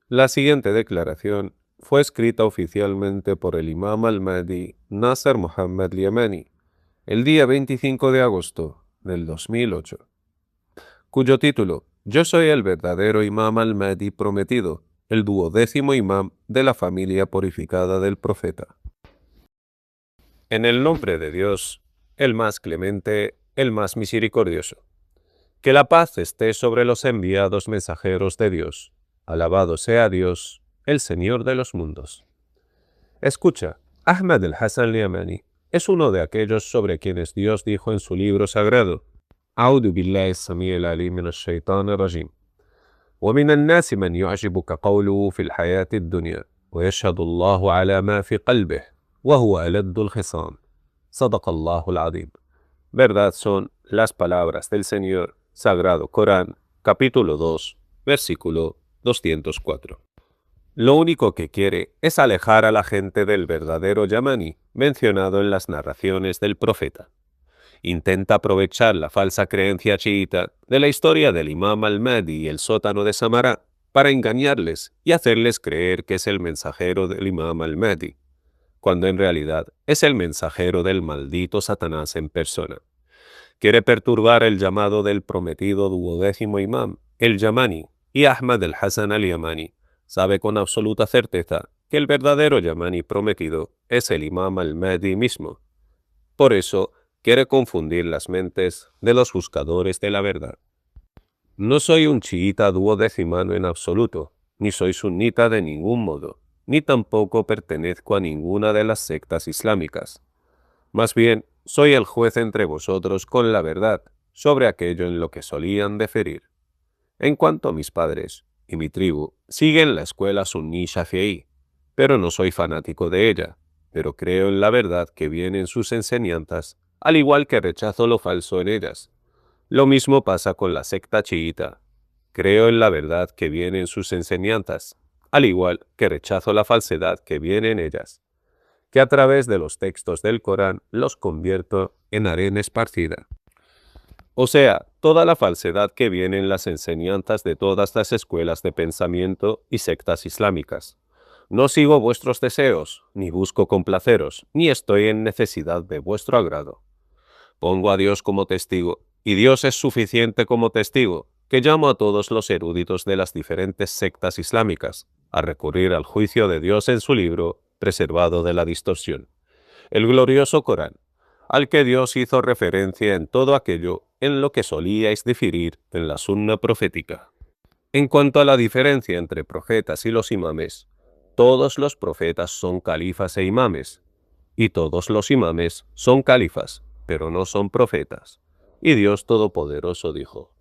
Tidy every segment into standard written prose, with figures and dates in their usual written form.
La siguiente declaración fue escrita oficialmente por el Imam al-Mahdi Nasser Muhammad Yamani el día 25 de agosto del 2008, cuyo título: Yo soy el verdadero Imam al-Mahdi prometido, el 12º imam de la familia purificada del profeta. En el nombre de Dios, el más clemente, el más misericordioso. Que la paz esté sobre los enviados mensajeros de Dios. Alabado sea Dios, el Señor de los mundos. Escucha, Ahmad al-Hasan al-Yamani es uno de aquellos sobre quienes Dios dijo en su libro sagrado: أعوذ بالله السميع العليم من الشيطان الرجيم ومن الناس من يعجبك قوله في الحياة الدنيا ويشهد الله على ما في قلبه وهو ألد الخصام صدق الله العظيم. Verdad son las palabras del Señor, Sagrado Corán, capítulo 2, versículo 204. Lo único que quiere es alejar a la gente del verdadero Yamani mencionado en las narraciones del profeta. Intenta aprovechar la falsa creencia chiita de la historia del Imam al-Mahdi y el sótano de Samará para engañarles y hacerles creer que es el mensajero del Imam al-Mahdi, cuando en realidad es el mensajero del maldito Satanás en persona. Quiere perturbar el llamado del prometido 12º imam, el Yamani, y Ahmad al-Hasan al-Yamani sabe con absoluta certeza que el verdadero Yamani prometido es el Imam al-Mahdi mismo. Por eso, quiere confundir las mentes de los buscadores de la verdad. No soy un chiita duodecimano en absoluto, ni soy sunita de ningún modo, ni tampoco pertenezco a ninguna de las sectas islámicas. Más bien, soy el juez entre vosotros con la verdad sobre aquello en lo que solían deferir. En cuanto a mis padres y mi tribu, siguen la escuela suní shafi'í, pero no soy fanático de ella, pero creo en la verdad que viene en sus enseñanzas, al igual que rechazo lo falso en ellas. Lo mismo pasa con la secta chiita. Creo en la verdad que viene en sus enseñanzas, al igual que rechazo la falsedad que viene en ellas, que a través de los textos del Corán los convierto en arena esparcida. O sea, toda la falsedad que viene en las enseñanzas de todas las escuelas de pensamiento y sectas islámicas. No sigo vuestros deseos, ni busco complaceros, ni estoy en necesidad de vuestro agrado. Pongo a Dios como testigo, y Dios es suficiente como testigo, que llamo a todos los eruditos de las diferentes sectas islámicas a recurrir al juicio de Dios en su libro, preservado de la distorsión, el glorioso Corán, al que Dios hizo referencia en todo aquello en lo que solíais diferir en la sunna profética. En cuanto a la diferencia entre profetas y los imames, todos los profetas son califas e imames, y todos los imames son califas, pero no son profetas. Y Dios Todopoderoso dijo: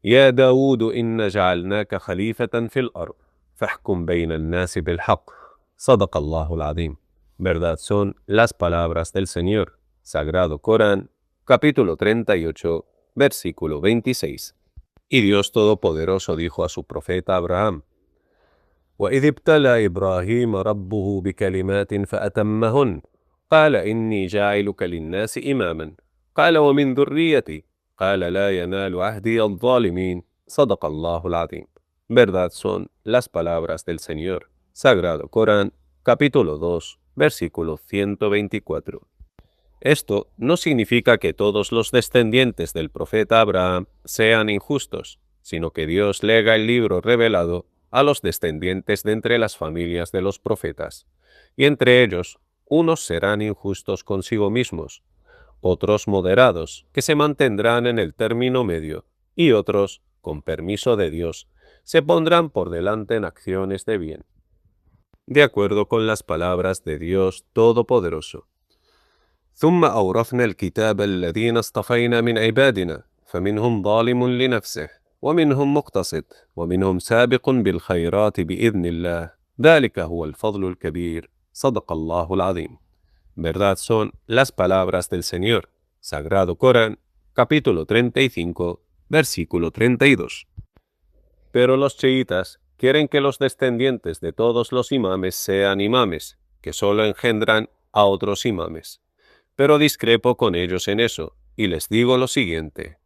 يا داود إنا جعلناك خليفة في الأرض فاحكم بين الناس بالحق صدق الله العظيم. Verdad son las palabras del Señor. Sagrado Corán, capítulo 38, versículo 26. Y Dios Todopoderoso dijo a su profeta Abraham: وإذ ابتلى إبراهيم ربه بكلمات فأتمهن قال إني جاعلك للناس إماما قال ومن ذريتي قال لا ينال عهدي الظالمين صدق الله العظيم. Verdad son las palabras del Señor. Sagrado Corán, capítulo 2, versículo 124. Esto no significa que todos los descendientes del profeta Abraham sean injustos, sino que Dios lega el libro revelado a los descendientes de entre las familias de los profetas, y entre ellos unos serán injustos consigo mismos, otros moderados, que se mantendrán en el término medio, y otros, con permiso de Dios, se pondrán por delante en acciones de bien. De acuerdo con las palabras de Dios Todopoderoso. ثم أورثنا الكتاب الذين اصطفينا من عبادنا فمنهم ظالم لنفسه ومنهم مقتصد ومنهم سابق بالخيرات بإذن الله ذلك هو الفضل الكبير صدق الله العظيم. Verdad son las palabras del Señor. Sagrado Corán, capítulo 35, versículo 32. Pero los chiitas quieren que los descendientes de todos los imames sean imames, que solo engendran a otros imames. Pero discrepo con ellos en eso, y les digo lo siguiente: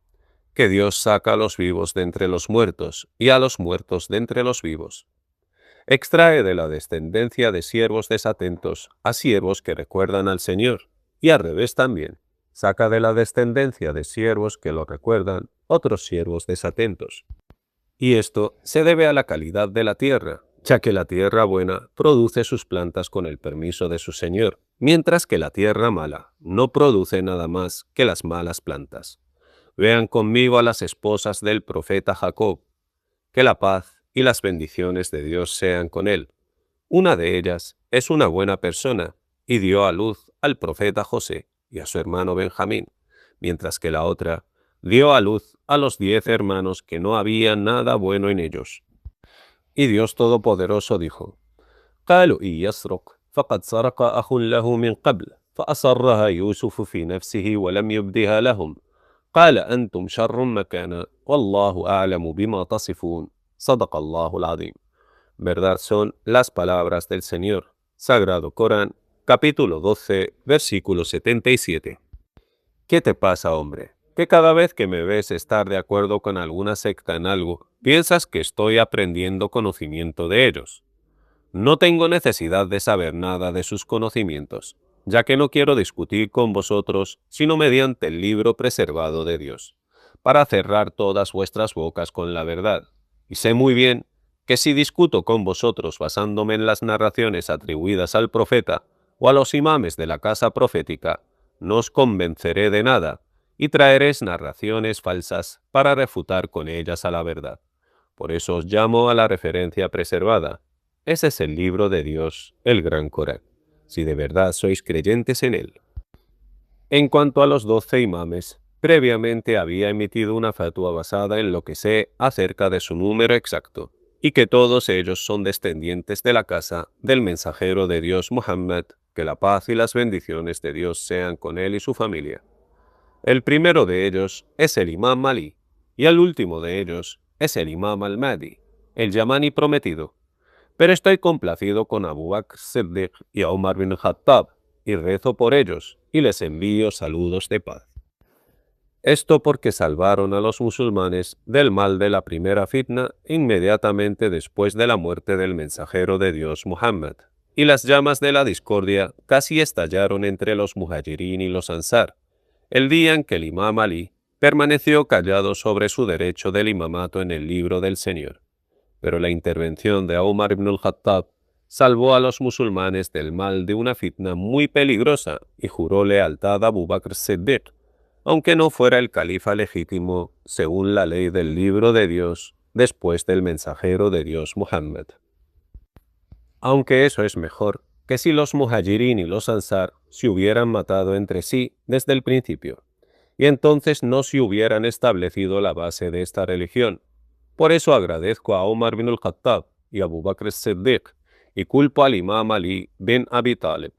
que Dios saca a los vivos de entre los muertos y a los muertos de entre los vivos. Extrae de la descendencia de siervos desatentos a siervos que recuerdan al Señor, y al revés también. Saca de la descendencia de siervos que lo recuerdan otros siervos desatentos. Y esto se debe a la calidad de la tierra, ya que la tierra buena produce sus plantas con el permiso de su Señor, mientras que la tierra mala no produce nada más que las malas plantas. Vean conmigo a las esposas del profeta Jacob. Que la paz y las bendiciones de Dios sean con él. Una de ellas es una buena persona y dio a luz al profeta José y a su hermano Benjamín, mientras que la otra dio a luz a los 10 hermanos que no había nada bueno en ellos. Y Dios Todopoderoso dijo: قالوا إن يسرق فقد سرق أخ له من قبل فأصرها يوسف في نفسه ولم يبدها لهم قال أنتم شر مكانا والله أعلم بما تصفون صدق الله العظيم. Verdad son las palabras del Señor. Sagrado Corán, capítulo 12, versículo 77. ¿Qué te pasa, hombre? Que cada vez que me ves estar de acuerdo con alguna secta en algo, piensas que estoy aprendiendo conocimiento de ellos. No tengo necesidad de saber nada de sus conocimientos, ya que no quiero discutir con vosotros sino mediante el libro preservado de Dios, para cerrar todas vuestras bocas con la verdad. Y sé muy bien que si discuto con vosotros basándome en las narraciones atribuidas al profeta o a los imames de la casa profética, no os convenceré de nada y traeréis narraciones falsas para refutar con ellas a la verdad. Por eso os llamo a la referencia preservada. Ese es el libro de Dios, el Gran Corán, si de verdad sois creyentes en él. En cuanto a los 12 imames, previamente había emitido una fatua basada en lo que sé acerca de su número exacto, y que todos ellos son descendientes de la casa del mensajero de Dios Muhammad, que la paz y las bendiciones de Dios sean con él y su familia. El primero de ellos es el Imam Ali, y el último de ellos es el Imam al-Mahdi, el Yamani prometido. Pero estoy complacido con Abu Bakr Siddiq y Omar bin Khattab, y rezo por ellos, y les envío saludos de paz. Esto porque salvaron a los musulmanes del mal de la primera fitna inmediatamente después de la muerte del mensajero de Dios Muhammad, y las llamas de la discordia casi estallaron entre los muhajirín y los ansar, el día en que el Imam Ali permaneció callado sobre su derecho del imamato en el libro del Señor. Pero la intervención de Omar ibn al-Khattab salvó a los musulmanes del mal de una fitna muy peligrosa y juró lealtad a Abu Bakr Siddiq, aunque no fuera el califa legítimo según la ley del libro de Dios después del mensajero de Dios Muhammad. Aunque eso es mejor que si los muhajirín y los ansar se hubieran matado entre sí desde el principio, y entonces no se hubieran establecido la base de esta religión. Por eso agradezco a Omar bin al-Khattab y a Abu Bakr Siddiq y culpo al Imam Ali bin Abi Talib,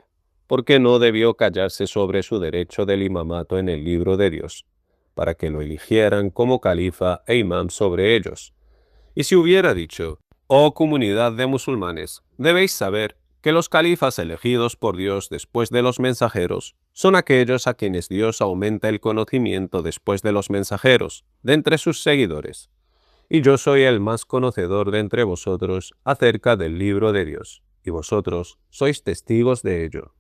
porque no debió callarse sobre su derecho del imamato en el libro de Dios, para que lo eligieran como califa e imam sobre ellos. Y si hubiera dicho: oh comunidad de musulmanes, debéis saber que los califas elegidos por Dios después de los mensajeros son aquellos a quienes Dios aumenta el conocimiento después de los mensajeros, de entre sus seguidores. Y yo soy el más conocedor de entre vosotros acerca del libro de Dios, y vosotros sois testigos de ello.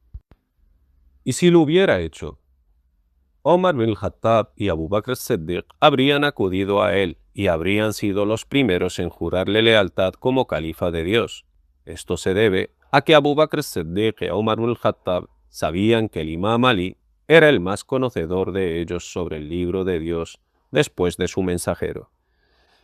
Y si lo hubiera hecho, Omar bin Khattab y Abu Bakr Siddiq habrían acudido a él y habrían sido los primeros en jurarle lealtad como califa de Dios. Esto se debe a que Abu Bakr Siddiq y Omar bin Khattab sabían que el Imam Ali era el más conocedor de ellos sobre el libro de Dios después de su mensajero,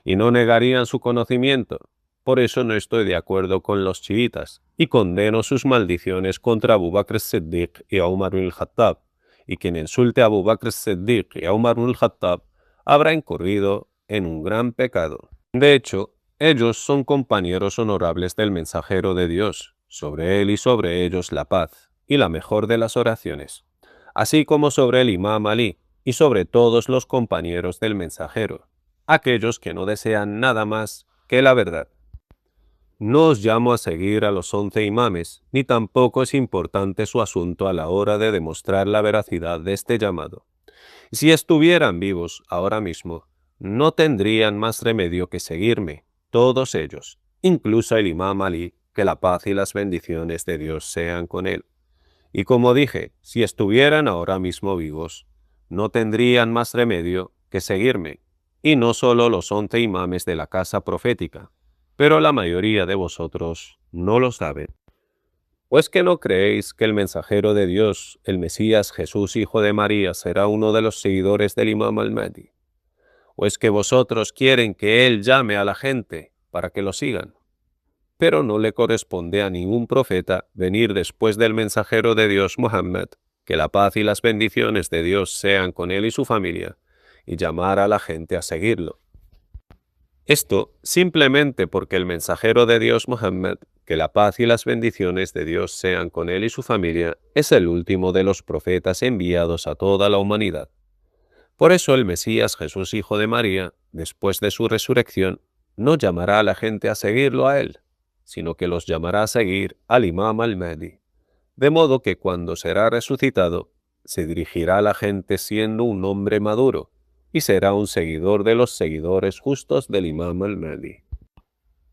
y no negarían su conocimiento. Por eso no estoy de acuerdo con los chiitas y condeno sus maldiciones contra Abu Bakr Siddiq y Omar bin Khattab, y quien insulte a Abu Bakr Siddiq y a Omar bin Khattab habrá incurrido en un gran pecado. De hecho, ellos son compañeros honorables del mensajero de Dios, sobre él y sobre ellos la paz y la mejor de las oraciones, así como sobre el Imam Ali y sobre todos los compañeros del mensajero, aquellos que no desean nada más que la verdad. No os llamo a seguir a los 11 imames, ni tampoco es importante su asunto a la hora de demostrar la veracidad de este llamado. Si estuvieran vivos ahora mismo, no tendrían más remedio que seguirme, todos ellos, incluso el Imam Ali, que la paz y las bendiciones de Dios sean con él. Y como dije, si estuvieran ahora mismo vivos, no tendrían más remedio que seguirme, y no solo los 11 imames de la casa profética, pero la mayoría de vosotros no lo saben. ¿Pues que no creéis que el mensajero de Dios, el Mesías Jesús hijo de María, será uno de los seguidores del Imam al-Mahdi? ¿O es que vosotros quieren que él llame a la gente para que lo sigan? Pero no le corresponde a ningún profeta venir después del mensajero de Dios Muhammad, que la paz y las bendiciones de Dios sean con él y su familia, y llamar a la gente a seguirlo. Esto simplemente porque el mensajero de Dios Muhammad, que la paz y las bendiciones de Dios sean con él y su familia, es el último de los profetas enviados a toda la humanidad. Por eso el Mesías Jesús hijo de María, después de su resurrección, no llamará a la gente a seguirlo a él, sino que los llamará a seguir al Imam al-Mahdi. De modo que cuando será resucitado, se dirigirá a la gente siendo un hombre maduro, y será un seguidor de los seguidores justos del Imam al-Mahdi.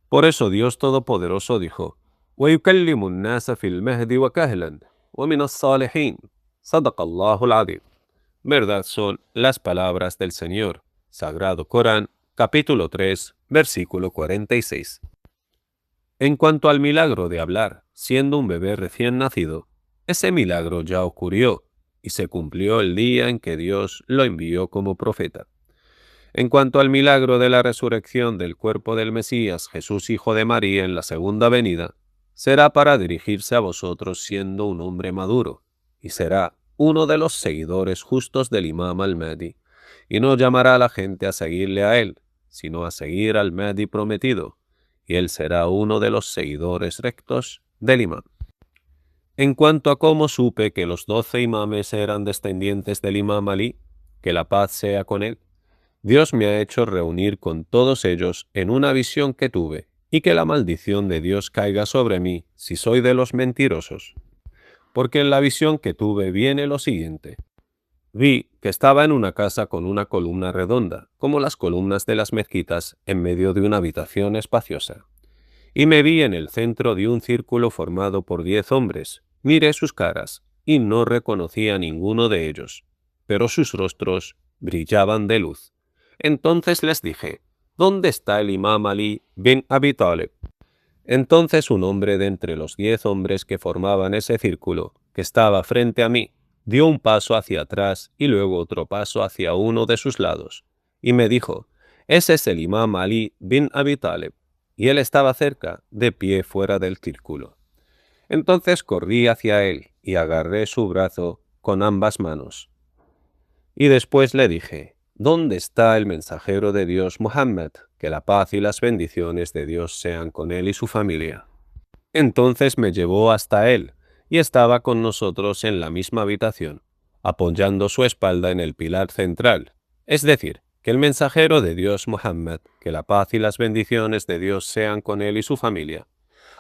Por eso Dios Todopoderoso dijo, وَيُكَلِّمُ النَّاسَ فِي الْمَهْدِ وَكَهْلًا وَمِنَ الصَّالِحِينَ صَدَقَ اللَّهُ الْعَظِيمُ. Verdad son las palabras del Señor. Sagrado Corán, capítulo 3, versículo 46. En cuanto al milagro de hablar, siendo un bebé recién nacido, ese milagro ya ocurrió y se cumplió el día en que Dios lo envió como profeta. En cuanto al milagro de la resurrección del cuerpo del Mesías, Jesús hijo de María en la segunda venida, será para dirigirse a vosotros siendo un hombre maduro, y será uno de los seguidores justos del Imam al-Mahdi, y no llamará a la gente a seguirle a él, sino a seguir al Mahdi prometido, y él será uno de los seguidores rectos del Imam. En cuanto a cómo supe que los 12 imames eran descendientes del Imam Ali, que la paz sea con él, Dios me ha hecho reunir con todos ellos en una visión que tuve, y que la maldición de Dios caiga sobre mí si soy de los mentirosos. Porque en la visión que tuve viene lo siguiente. Vi que estaba en una casa con una columna redonda, como las columnas de las mezquitas, en medio de una habitación espaciosa. Y me vi en el centro de un círculo formado por 10 hombres. Miré sus caras, y no reconocí a ninguno de ellos, pero sus rostros brillaban de luz. Entonces les dije, ¿dónde está el Imam Ali bin Abi Talib? Entonces un hombre de entre los 10 hombres que formaban ese círculo, que estaba frente a mí, dio un paso hacia atrás y luego otro paso hacia uno de sus lados, y me dijo, ese es el Imam Ali bin Abi Talib, y él estaba cerca, de pie fuera del círculo. Entonces corrí hacia él y agarré su brazo con ambas manos. Y después le dije, ¿dónde está el mensajero de Dios Muhammad? Que la paz y las bendiciones de Dios sean con él y su familia. Entonces me llevó hasta él, y estaba con nosotros en la misma habitación, apoyando su espalda en el pilar central, es decir, que el mensajero de Dios Muhammad, que la paz y las bendiciones de Dios sean con él y su familia,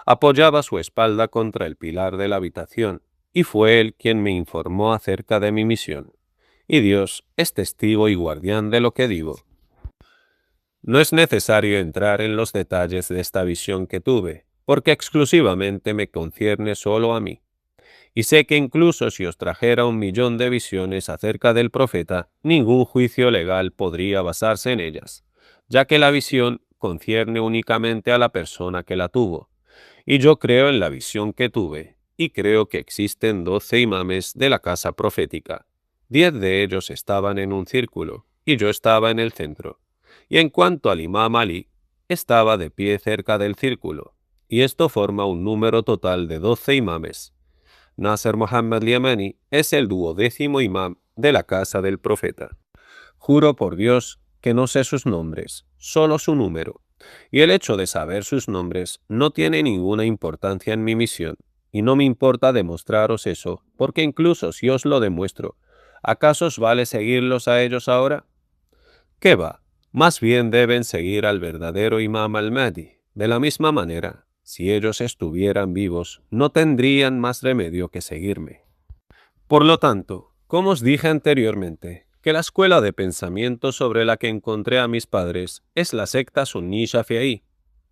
apoyaba su espalda contra el pilar de la habitación, y fue él quien me informó acerca de mi misión. Y Dios es testigo y guardián de lo que digo. No es necesario entrar en los detalles de esta visión que tuve, porque exclusivamente me concierne solo a mí. Y sé que incluso si os trajera 1.000.000 de visiones acerca del profeta, ningún juicio legal podría basarse en ellas, ya que la visión concierne únicamente a la persona que la tuvo. Y yo creo en la visión que tuve, y creo que existen 12 imames de la casa profética. 10 de ellos estaban en un círculo, y yo estaba en el centro. Y en cuanto al Imam Ali, estaba de pie cerca del círculo, y esto forma un número total de 12 imames. Nasser Muhammad Yemeni es el 12º imam de la casa del profeta. Juro por Dios que no sé sus nombres, solo su número. Y el hecho de saber sus nombres no tiene ninguna importancia en mi misión, y no me importa demostraros eso, porque incluso si os lo demuestro, ¿acaso os vale seguirlos a ellos ahora? ¿Qué va? Más bien deben seguir al verdadero Imam al-Mahdi. De la misma manera, si ellos estuvieran vivos, no tendrían más remedio que seguirme. Por lo tanto, como os dije anteriormente, que la escuela de pensamiento sobre la que encontré a mis padres es la secta suní shafi'í,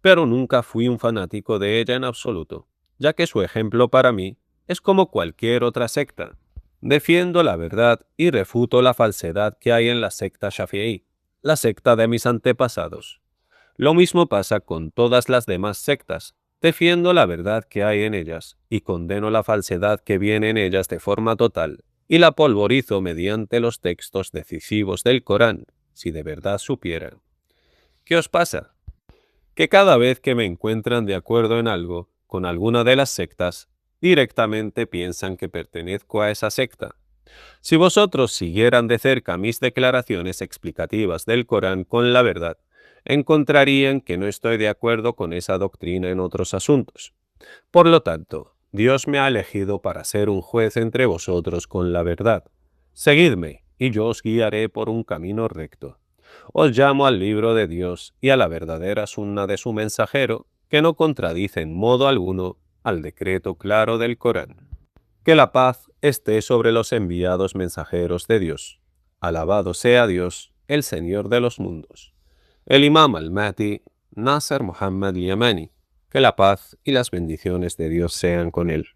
pero nunca fui un fanático de ella en absoluto, ya que su ejemplo para mí es como cualquier otra secta. Defiendo la verdad y refuto la falsedad que hay en la secta Shafi'i, la secta de mis antepasados. Lo mismo pasa con todas las demás sectas. Defiendo la verdad que hay en ellas y condeno la falsedad que viene en ellas de forma total y la polvorizo mediante los textos decisivos del Corán, si de verdad supieran. ¿Qué os pasa? Que cada vez que me encuentran de acuerdo en algo con alguna de las sectas, directamente piensan que pertenezco a esa secta. Si vosotros siguieran de cerca mis declaraciones explicativas del Corán con la verdad, encontrarían que no estoy de acuerdo con esa doctrina en otros asuntos. Por lo tanto, Dios me ha elegido para ser un juez entre vosotros con la verdad. Seguidme, y yo os guiaré por un camino recto. Os llamo al libro de Dios y a la verdadera sunna de su mensajero, que no contradice en modo alguno al decreto claro del Corán. Que la paz esté sobre los enviados mensajeros de Dios. Alabado sea Dios, el Señor de los mundos. El Imam al-Mahdi, Nasser Muhammad Yamani. Que la paz y las bendiciones de Dios sean con él.